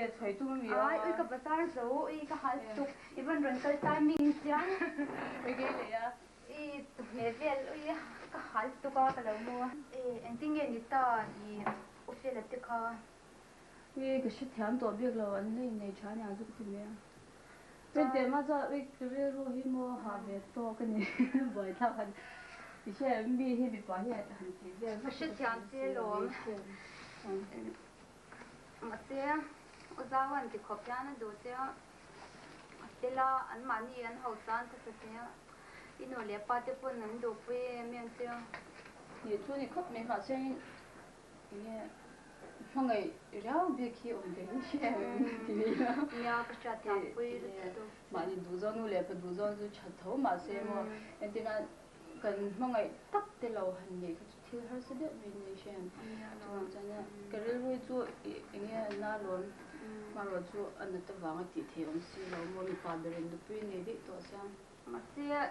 bia choi tu mi ai ui ka bazar zo ui ka hal tuk even rental timing siang ui ge le ya e tu he vel ui ka hal tuk ka lo mo en ting ni ta i u fe la te kha ui ke shi thiam to bia lo an nei nei cha nya zu ti me bên tiền mà giờ ui cái ro hi mo ha ve to cái này bồi thao han thì sẽ mi hi bị bỏ hết han chỉ về ka shi thiam che lo mà te o za wan ti khop ya na do te te la an mani an ho san ta te ino le pa te pon nan do pui mian te你做你可没发现，你放个绕别去我们这些，对呀。ya ka cha ta pui ru to 嘛，你读章努力不读章就吃头嘛些么，人家那跟放个特的老很也，就听他说的没那些，就真的，可是会做人家那轮，嘛我做安那的网个地铁，我们是老我们发的人都不那的多像。mà xe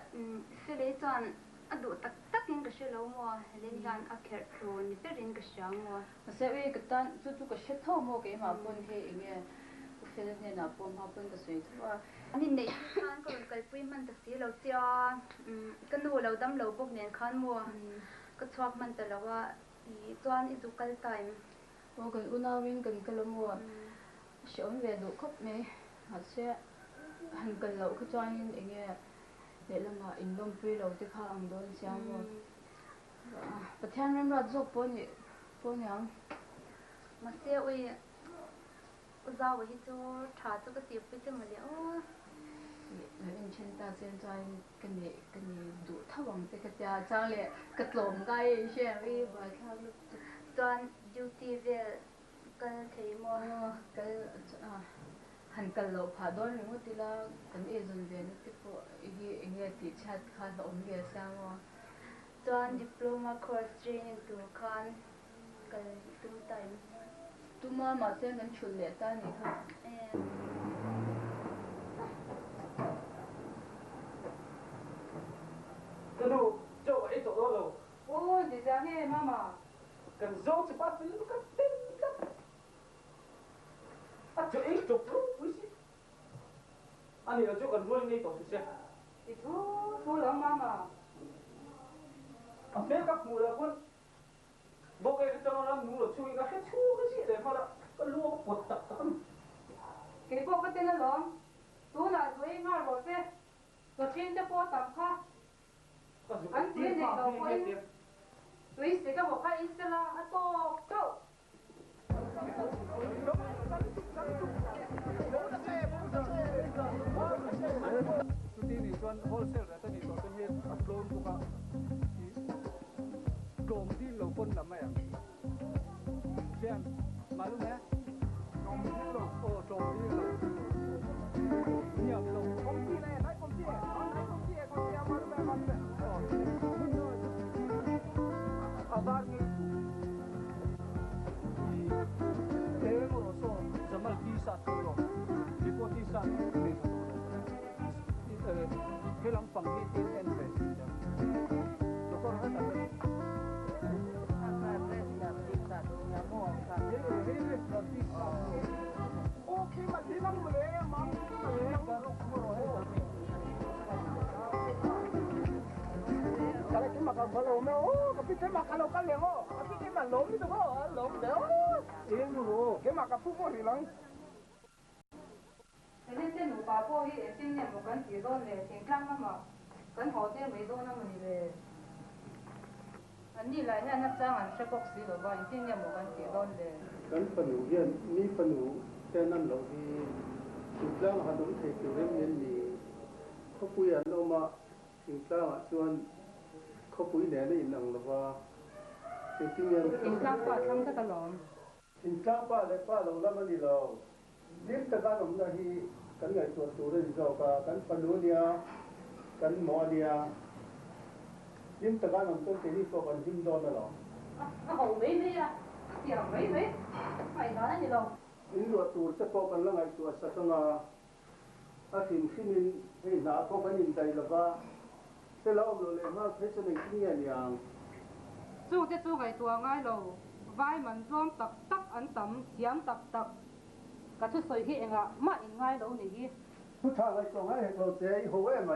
xe lấy chọn à đủ tắc tắc in cái xe lâu mua lên gan à kẹt rồi ni biết in cái xe mua mà xe về cái tan chú cái xe thâu mua cái mà bún thế anh nghe xe này là bún mà bún cái xe thôi anh này khăn cái pui mình tập xí lâu chia cái nụ lâu đâm lâu bốc nền khăn mua cái chuột mình từ lâu à chọn ít cái time ô cái una win cái lâu mua xe về đủ khóc mấy mà xe hàng cái lâu cái chọn anh nghe để làm mà in lông pui lâu thì khá ăn đôi xe mua bữa thiên em ra giúp bún nhang mà xe ui giao với cho trả cho cái tiệp với cho mà liệu em chân ta hiện tại cái này đủ thao bằng cái nhà trang lệ cái lồng gai xe với vài thao lúc toàn duty về cái thấy mua cái hành cái lồng phá đôi mình một tí là cái agent về nó tiếp bộ cái tí chat khá là ổn về sao mà toàn diploma course training tu khan cái tu time tu mà xem cái chuẩn lệ ta này thôi cái đồ chỗ ấy chỗ đó rồi ôi thì ra nghe mama cần dâu chỉ bắt nó cắt tên cắt à chỗ ấy chỗ đó quý sĩ anh ấy là chỗ cần luôn ngay tổ chức xe thì thu lắm mama à mấy các mùa là quân bố cái trong nó mùa là chui cái hết chui cái gì để mà là cái lúa cái bột tập tập cái bộ cái tên là lắm tu là với mà rồi thế rồi trên cái bộ tập khác anh thấy này đâu quên tôi sẽ có một cái Instagram à to go chúng đi toàn wholesale rồi tao đi toàn hết upload cũng cả gồm đi lâu quân làm mấy à xem mà lúc nãy gồm đi lâu gồm đi lâu nhiều lâu công ty này nói công ty mà lúc nãy mà lúc nãy 아바니 대행으로서 정말 비사 쪽으로 리포티사 해랑방기 인벤트입니다. 저걸 하다 오케이 맞지만 그래 마음에 바로 그거로 해. Kalau kita makan balong meo, tapi kita makan lokal yang oh, tapi kita malom itu kok, lom deh. Ini dulu, kita makan pupuk hilang. Nên trên núi bà cô ấy trên nhà một cái gì đó này tiền khăn lắm mà cái họ trên mấy đô năm mình về anh đi lại nhà nắp trang anh sẽ bóc xí rồi bà trên nhà một cái gì đó này cái phần hữu hiện mi phần hữu trên năm lâu thì chúng ta là đúng thể kiểu nên thì có quy anh đâu mà chúng ta là chuan có quy nè nó năng là và cái kinh nghiệm tiền khăn bà thăm tất cả lắm chúng ta ba lâu lắm anh đi lâu nếu tất cả chúng ta thì cái ngày tuần tuần rồi rồi cả cái phần hữu nia cái mỏ nia nếu tất cả chúng ta thì đi có phần kinh doanh rồi hầu mấy mấy à tiền mấy mấy mày nói gì đâu những luật tuần sẽ có phần là ngày tuần sẽ trong à thì khi mình thì đã có cái nhìn thấy là và thế là ông rồi mà thế cho mình kinh nghiệmอย่าง 做嘅做嘅ตัวง่าย咯vai mình zoom tập tập ấn tầm thiam tập tập cả chút soi hi enga mà in ngay đâu nè hiผู้ชายไอ้ตรงไอ้เราเจ๊หัวไอ้ไหม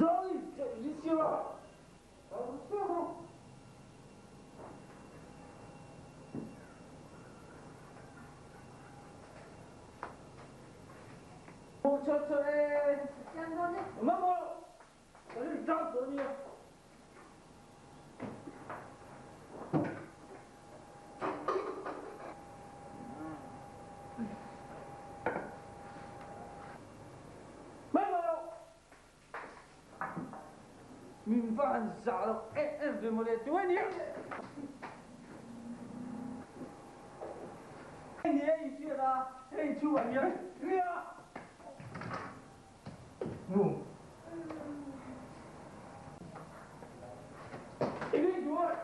Rồi, đi siêu à? Một cho em. Em thôi đi. Mama, cái gì rau rồi nhỉ? Mình van giả đâu em về một lệ tuổi nhỉ anh ấy chuyện là anh chú anh nhớ nghe ngủ anh đi chú ơi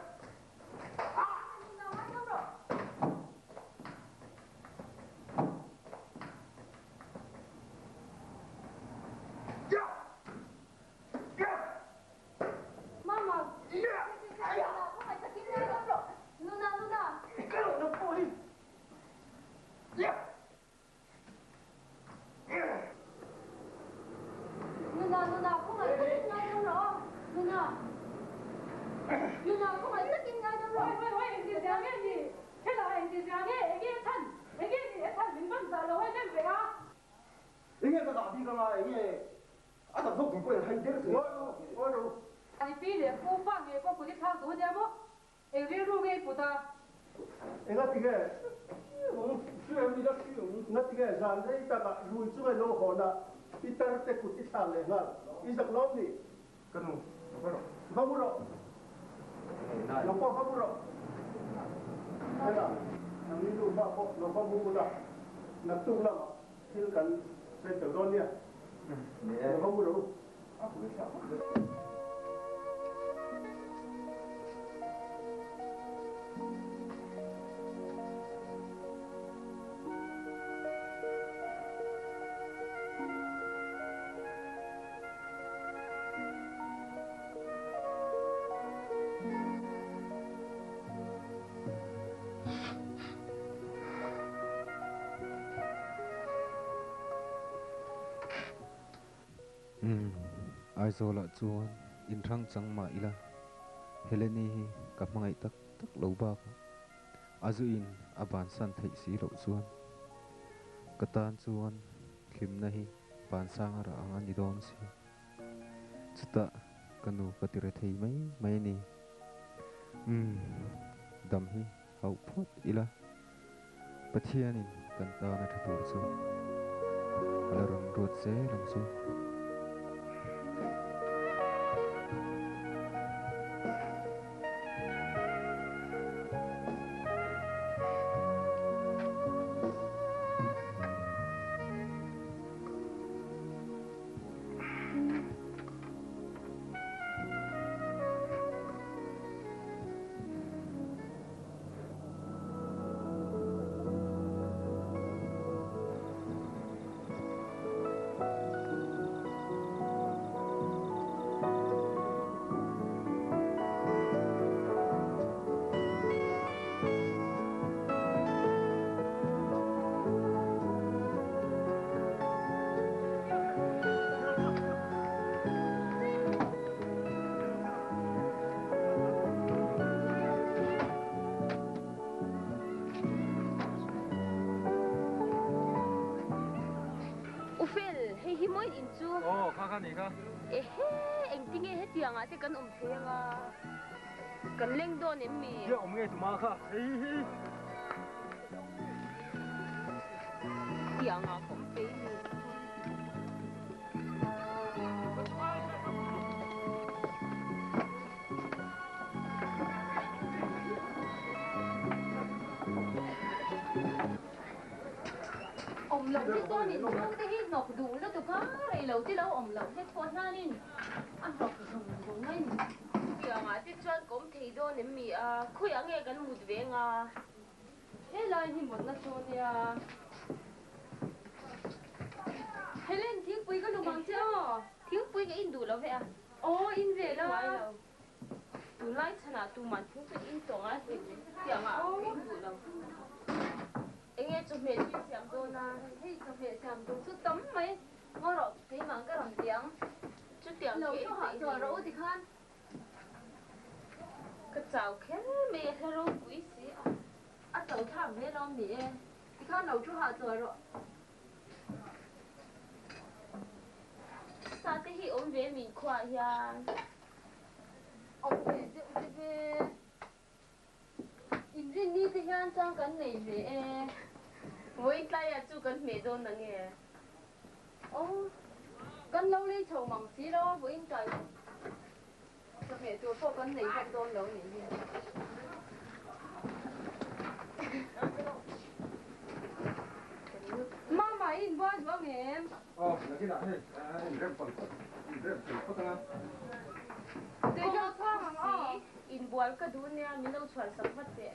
anh phi để cô phang nghe cô đi thang số nhà mo em đi ru nghe phụ ta em ngắt cái em đi đó siêu ngắt cái dàn đấy ta cả lùi xuống cái lỗ hồn à ít ta sẽ cút ít sang này ngắt ít giặc lắm đi cái nó không có nó không có đây là thằng đi đâu nó không có nó tung lắm thì cần sẽ trở đón nha nó không có đâu ai zo la chuan in thang chang ma ila heleni hi ka mangai tak tak lo ba ka azu in aban san thei si lo chuan katan chuan khim na hi ban sang ara anga ni don si chuta kanu katire thei mai ni dam hi hau phot ila pathianin kan ta na thur chu ala ron rot se lam chu này ka anh tiếng nghe hết tiếng à, thế cần thế à, cần lên đồn em mì. Giờ ông nghe tụi ma ka, Tiếng à cũng thế. lẩu thế con thì nấu thế hết ngọc đủ nó tụi cá này lẩu thế lẩu ẩm lẩu thế con ha nên ăn học dùng ngay kìa mà thế cho cũng thấy đôi nên mì khui ăn nghe cái mùi về ngà thế là thì một là cho thì hay lên thiếu quý cái đồ bằng chưa thiếu quý cái in đủ lắm vậy à in về đó tụi lại thế nào tụi mình thiếu quý in tổng á thì kìa mà in đủ lắm anh nghe chụp mẹ đi xem đôi na thế cho về xem tôi chút tấm mấy ngon rồi thấy mà cái đồng tiếng chút tiền lẩu cái cho họ rồi rỗ thì khan cái chảo kén mẹ theo đâu quý xí ăn tàu thảm hết không thì khan lẩu cho họ rồi rồi sao thế hi ôm về mình khoa ya ông về in riêng đi thì khan sang cái này về với tay à chú cần mẹ đôi nè nghe con lâu đi chầu mỏng xí đó với anh trời cho mẹ tôi phụ con này không đôn đâu này mama in voice vâng em là cái nào thế rem phần có tăng tôi cho khoang mà in buồn cái đứa này mình đâu chuẩn sắp mất vậy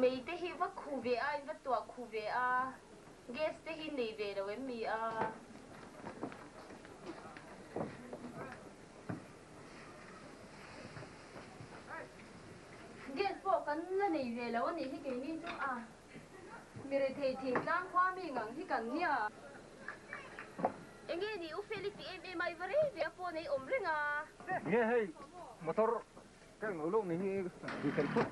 mày thế hi vắt khu về anh vắt tua khu về guest thế hi này về đâu em mày guess phụ con là này về lâu này thì cái này chứ ਮੇਰੇ thầy thì đang khoa mình ngang thì cần nhỉ anh nghe đi u Felix em mai vare về po này ôm lên nghe hay motor cái ngũ lúc này đi cần phút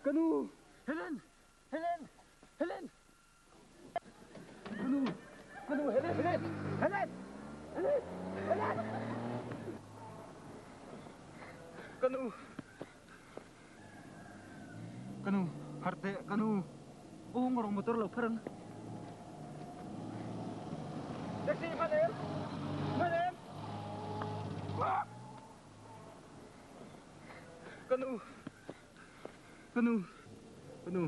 Canu Helen Helen Helen Canu Helen Helen Helen Helen Helen Canu harte canu ngorong motor lo parang taxi madam Canu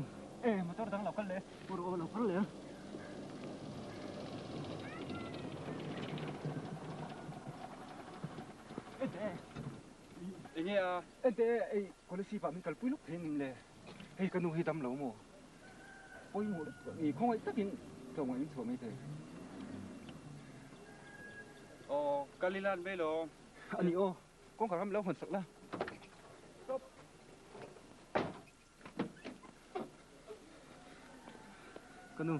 motor dang lokal le puro lokal le Ini ente kolesi pa min kalpui luk thengim le hei kanu hi dam lo mo oi mo ni khong ai takin to mo in thome the Kalilan belo. ani o kong karam lo hon sak la kanu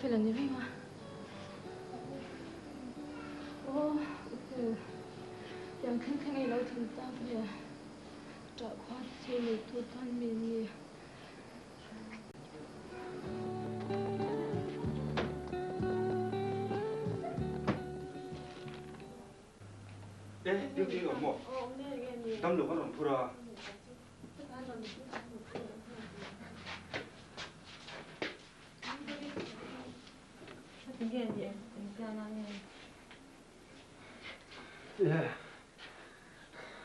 Phê là như thế mà. Ô, yang khăng ấy lâu thằng ta bây giờ trả khoa chơi lời tôi thân mình nhỉ. Yuk mo. Tam lo kan pura.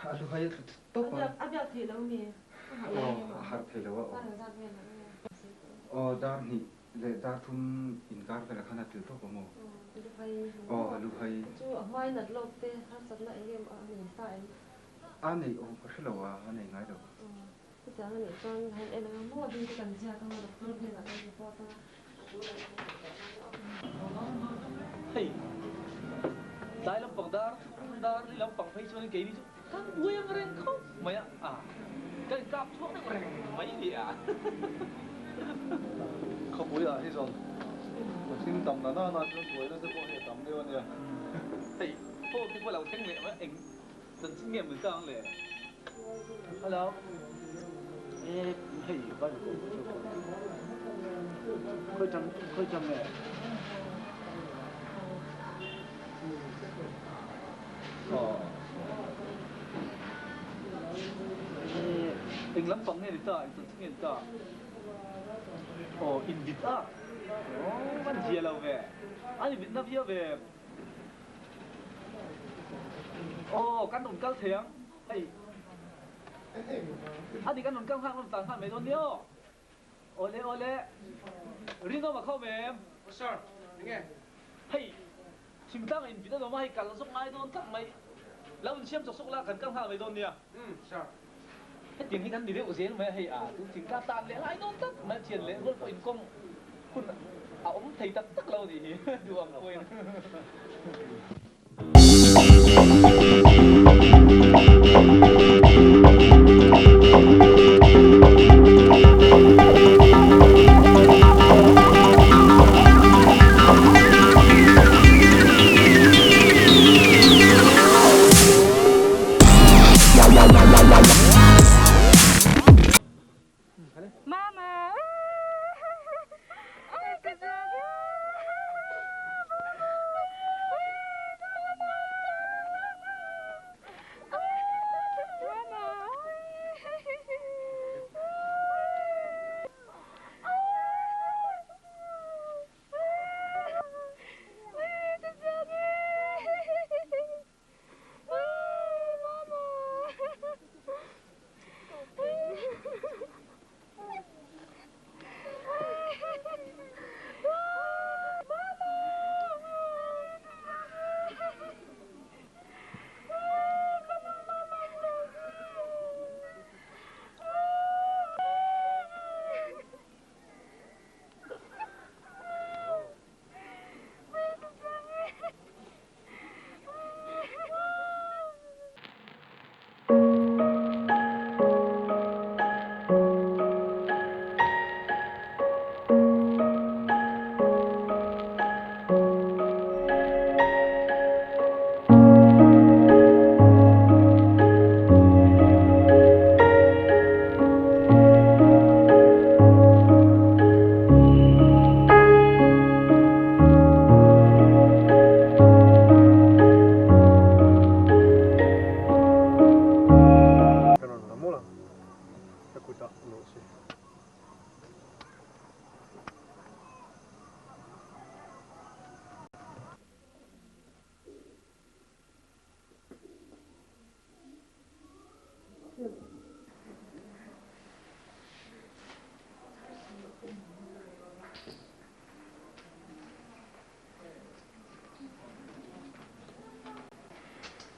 alu hay to pa Abia thì lâu nè. har thelo dar ni le dar thum inkar kala khana til to ko mo alu hay Chú ở ngoài nật lộc tê, hát sẵn lại em ở mình phải. ani o ko thelo wa ani ngai do Cái sáng này con hay em là mua đi cần ra con được luôn hay là em có ta. Hey, dai lam pang dar ni lam pang phai chuan ke ni chu kan bui ang reng khau mai kan kap thuốc nó reng mai ni không bùi à hay rồi mà xin tầm là nó cho bùi nó sẽ có thể tầm đi nha hey po ki po lau theng le ma eng tan sin nge mun tang le hello hey bao nhiêu khơi chăm nè eng lam pang ne ni ta tan sin nge ta in bit man jia lau ve ani bit na via ve kan nong kal thiang hey ani kan nong kal hang lam tan ha me don dio ole rino ma khau mem sir nghe hey sim tang in bit na ma hay kal sok mai don tak mai lam siam sok la kan kal ha me don nia sir cái tiếng kan đi lệ zen mai hay tu tiếng ka tan lệ lai don tak ma chien lệ rol ko in kong kun ông thầy tak lâu gì duang quên Mama.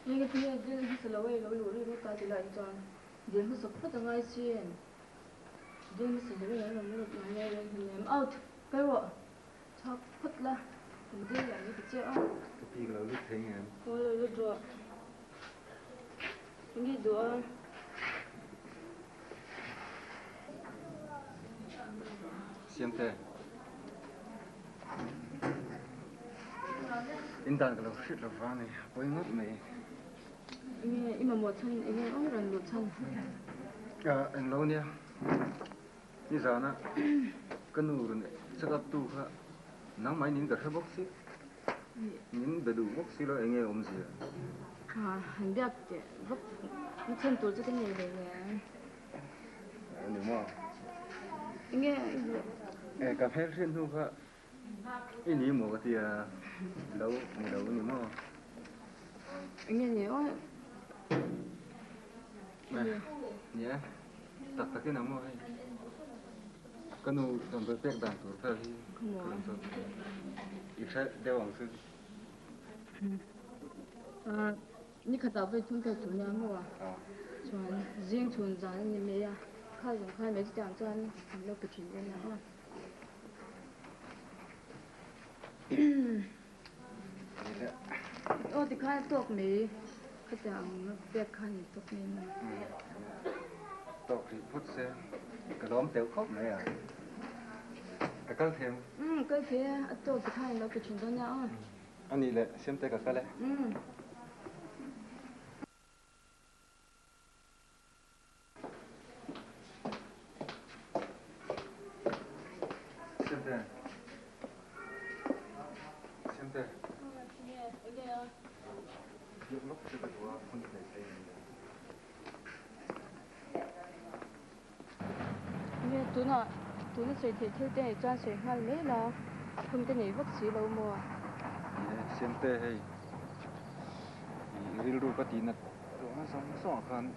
Nghe cái tiếng drill thì sẽ lâu lụi ta chỉ lại cho drill sập phát ra ngay xuyên drill sẽ lâu lâu nghe em out cái bộ chọc phát là drill là như thế chứ cái gì là lúc thấy em rồi rồi nghe đùa siempre intan kalau shit lah fani boleh ngot me nghe ima một chân nghe ông rằng một chân anh lâu nha như sao na cái nụ rồi sắc áp tu ha nắng máy nín cả hai boxi nín đầy đủ boxi rồi anh nghe om gì hành đẹp chứ vấp chân tôi cho cái này để nghe nếu mà nghe cà phê riêng thôi ha ini mau cái gì lâu nếu mà nghe nhiều nhé tak cái nào mà cái nụ trong cái bếp đàn tuổi ta thì không sao ít sẽ đeo bằng sức你看到被从这中间我，说人从咱你没呀，看没这样子，那不听见了哈。哦，你看多没，可这样别看你多没呢。tộc thì phút xe cái đốm tiểu khóc này à cái căng thêm cái kia tôi thì看nó不听见了。anh đi lại xem tay cái này xem tay lúc lúc sẽ phải qua không thể thấy nghe tôi nó xây thì theo tên cho xây hai mấy là không tên này vất xí lâu mùa xem tay hay real ru cái nát rồi nó xong khan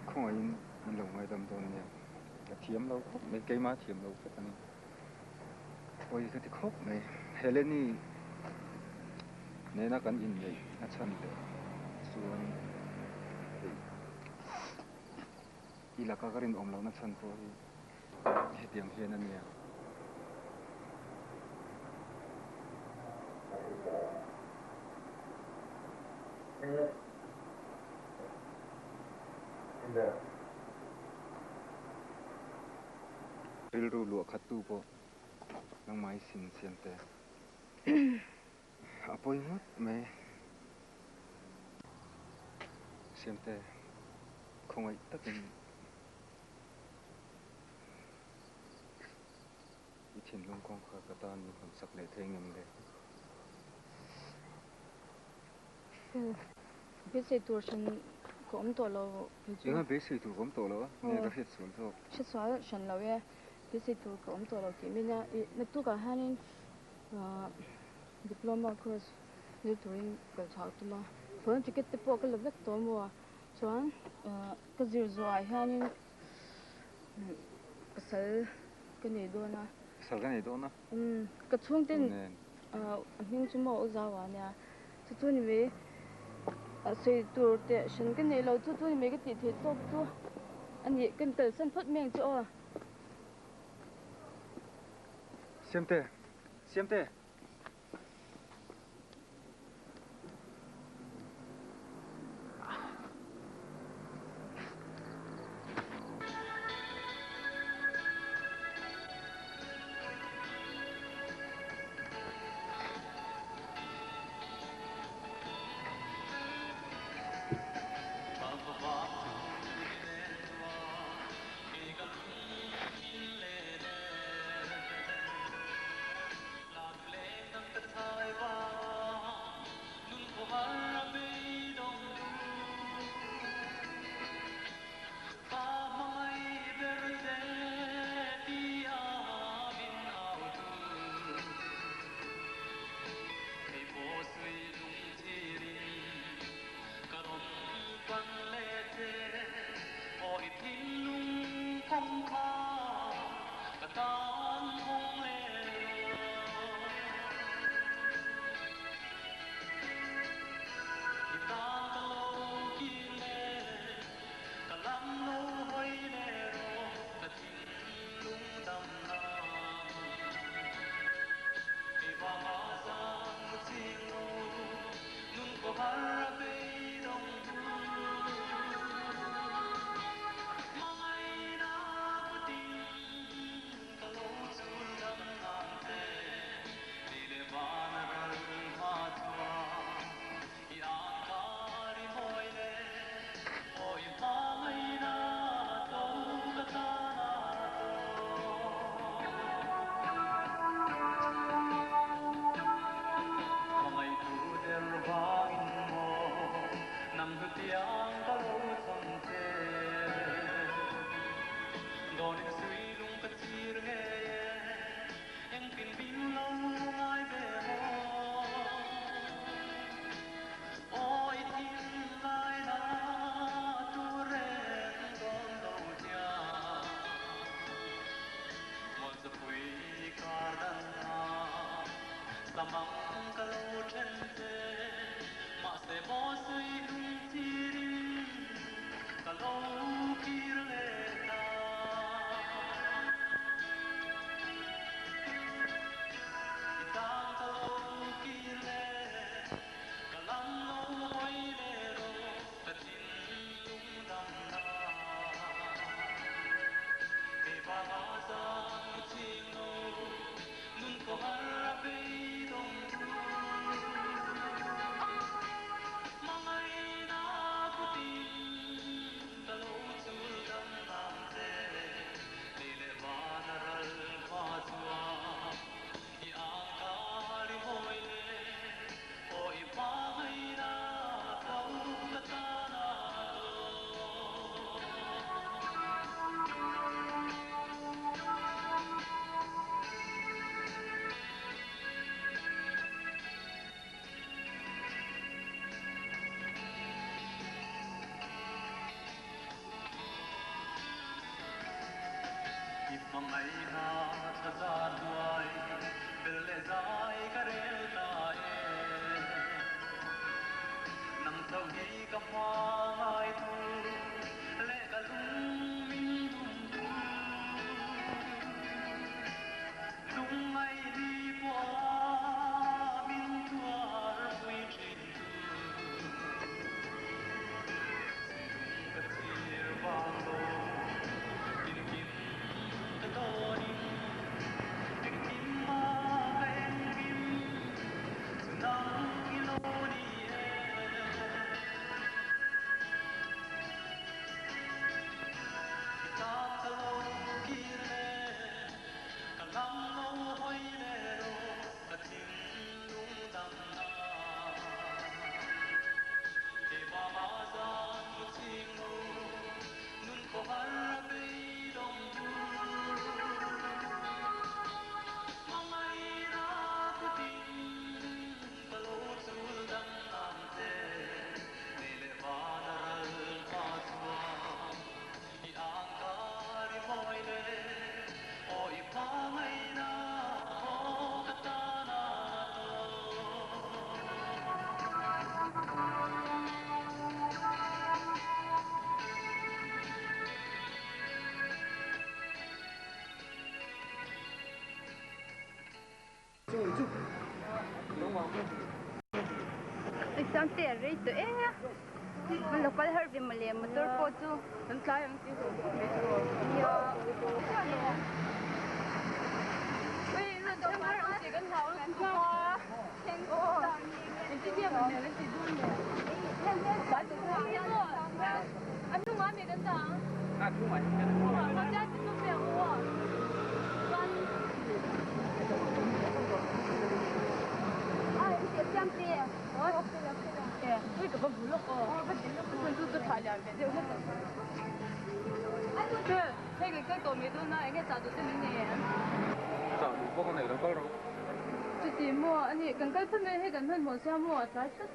không ai in lòng ngoài đầm tồn nha cái thiếm lâu khóc mấy cây má thiếm lâu khóc này ôi cái thì khóc này Heleni nên nó cần in vậy nó chân đấy xuống đi là các cái rin ôm lâu nó chân thôi hết tiếng hiền anh nhỉ real ru lụa khát tu po nang mai sin siente apoy ngot me siente không ai tất nhiên ít thêm lông con khơi cả tan như còn sắc lệ thế ngầm đấy biết xây tour sân cũng tổ lâu nhưng mà biết xây tour cũng tổ lâu nghe cái hết xuống thôi hết xóa sân lâu ấy biết xây tour cũng tổ lâu thì mình nha nó tu cả hai nên diploma course như touring cái thảo tu mà phần ticket tiếp bộ cái level tổ mua chọn cái gì rồi hai nên cái sල් cái này đôi na sl cái này đôi na cái chuông tên nhưng chúng mua giá vào nha tu ni về xây tour để sân cái này lâu tu ni mấy cái tiền tốt tu anh ấy cần tới sân phát miệng chỗ xem tê Isang tere ito malapal harbi mali motor po tu. Ang sayang dito. Uy, nandun pa rin si Gantao. Hindi niya ba nila si Dunya? Ano nga may ganda? Aku macam Kaya dito siya ko. Isang tere. Uy, kapag bulok ko. Kung tuto tayo ang medyo. Hey, cái tổ mì tôi nói cái sao tôi xin nè. sao đủ có con này nó có đâu. Tôi tìm mua, anh ấy cần cái phân này hay cần phân một xe mua trái tất.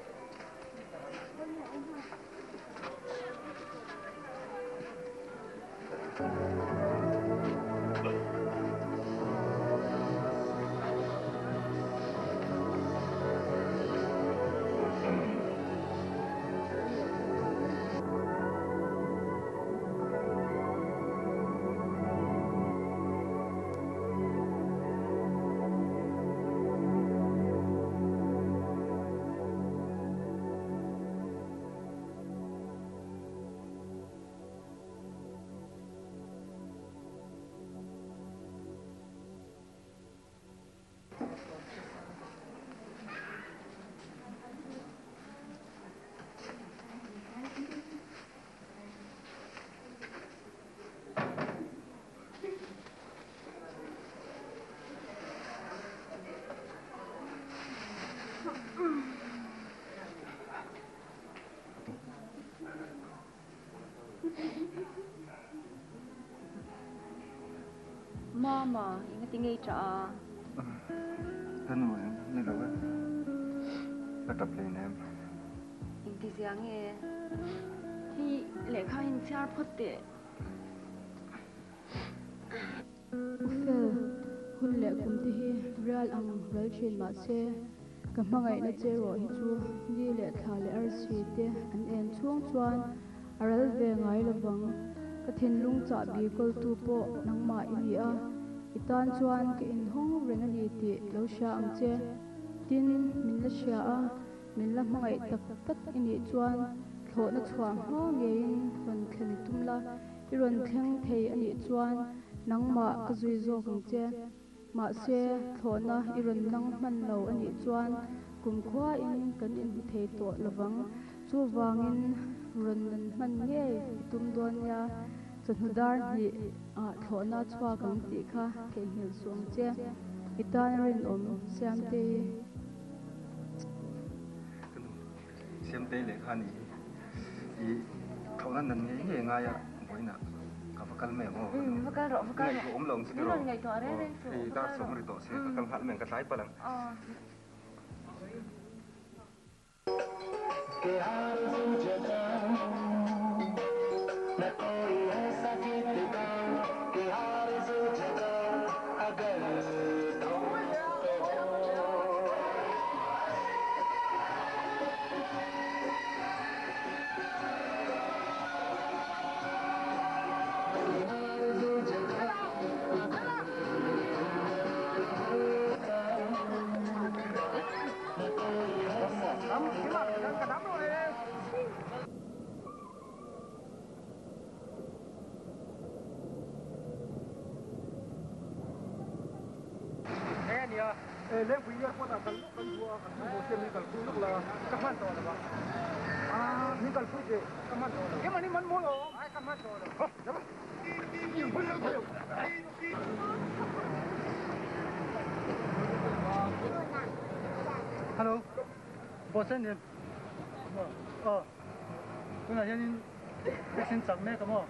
Mama, ingat tinggal cak. Kan em, ni đâu á? Bắt tập lên em. Inti siang eh. Thì lẽ khai in siar phật tệ. Use, hun le kum ti hi real ang ral thin ma se ka hmangai na che ro hi chu ni le thla le ar si te an en chuang chuan aral ve ngai lawang ka thin lung cha bi kol tu po nangma ini a itan chuan ke in hong reng ani ti lo sha ang che tin min la sha a min la hmangai tak tak ini chuan thlo na chuang ho nge in ron thlen tumla i ron thleng thei ani chuan nangma ka zui zo kang che ma se thlo na i ron nang man lo ani chuan kum khwa in kan in thei to lawang chu wangin ron nan man nge tum don ya chanhudar ni a thlo na chwa kang ti kha ke hil suang che itan rin om siam te siam te le khani i thonan nan nge ya boina ka fakal me mo fakal ro om long se ro ngai to are re i da som ri to se ka hal men ka tai palang के आरज़ू जगाऊं न कोई ऐसा गीत गाऊं के आरज़ू जगाऊं अगर le pui ya ko ta kan bua kan bo se mi kal ku luk la ka man to la ba mi kal pu ke ka man to la ye mani man mo lo ai ka man to la ho ya ba hello bosen ne kuna yanin sin chak me ka mo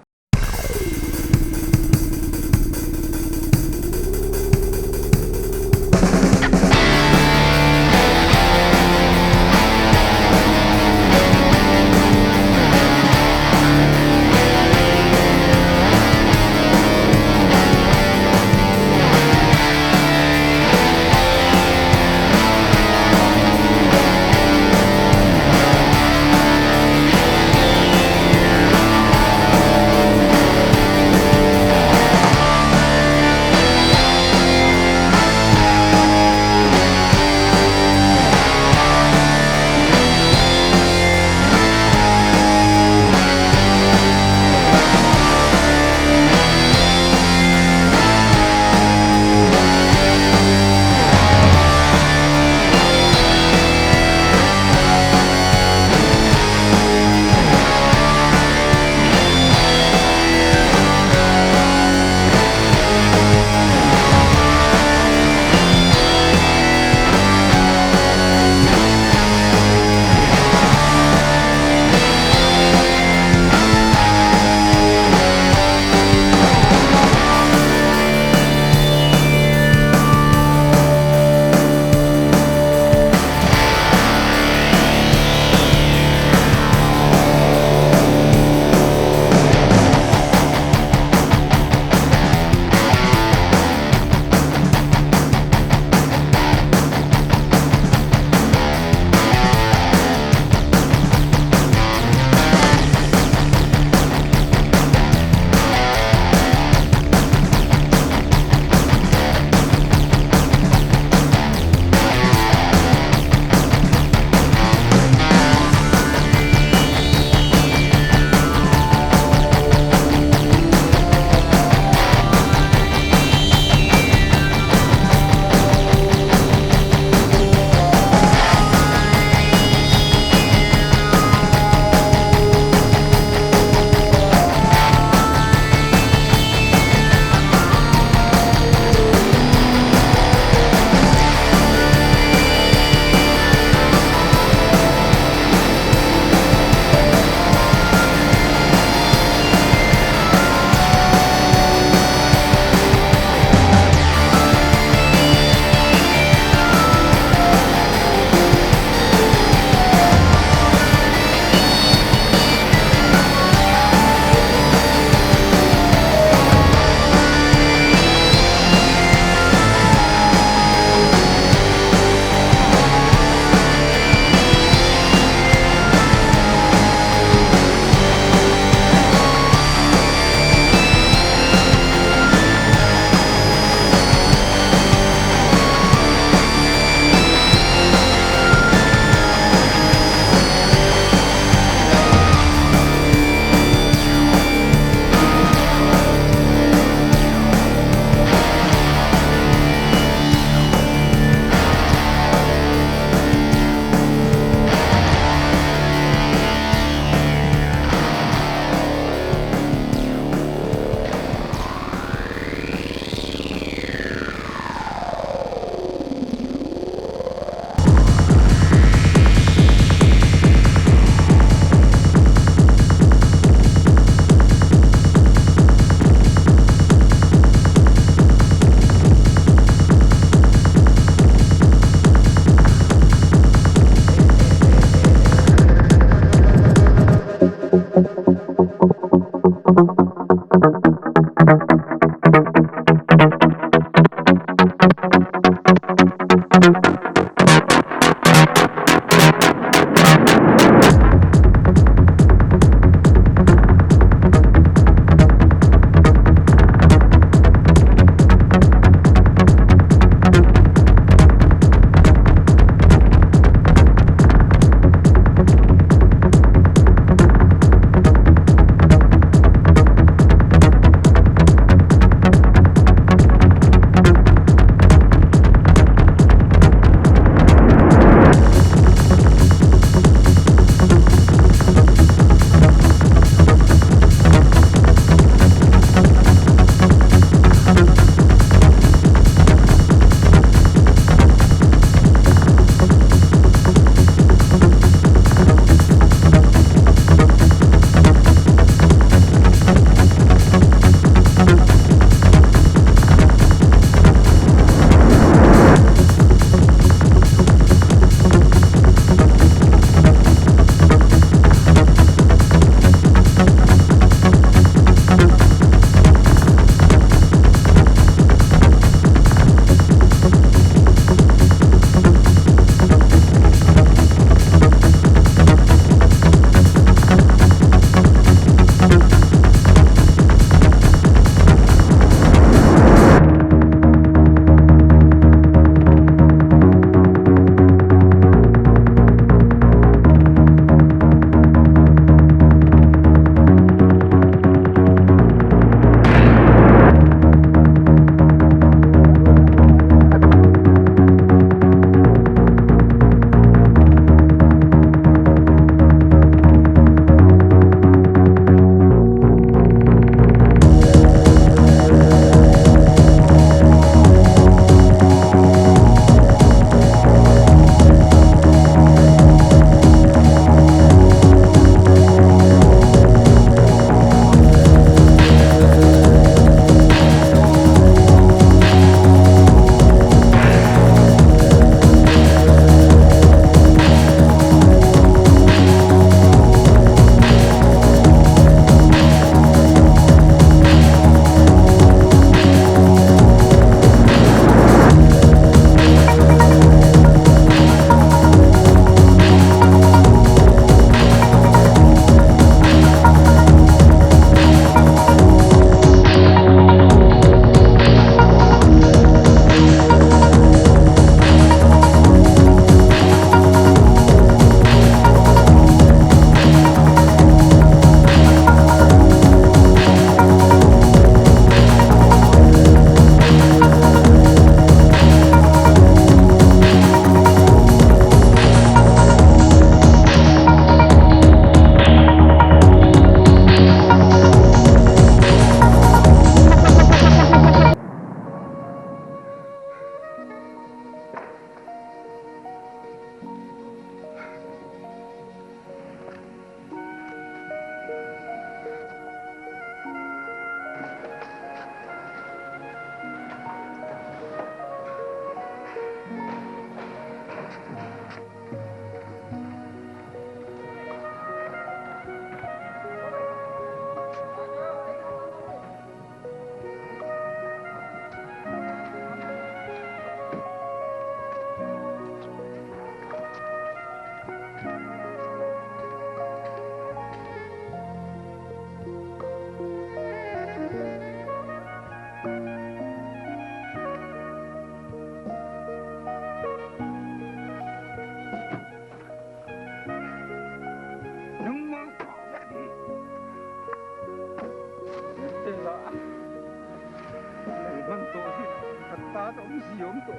yom to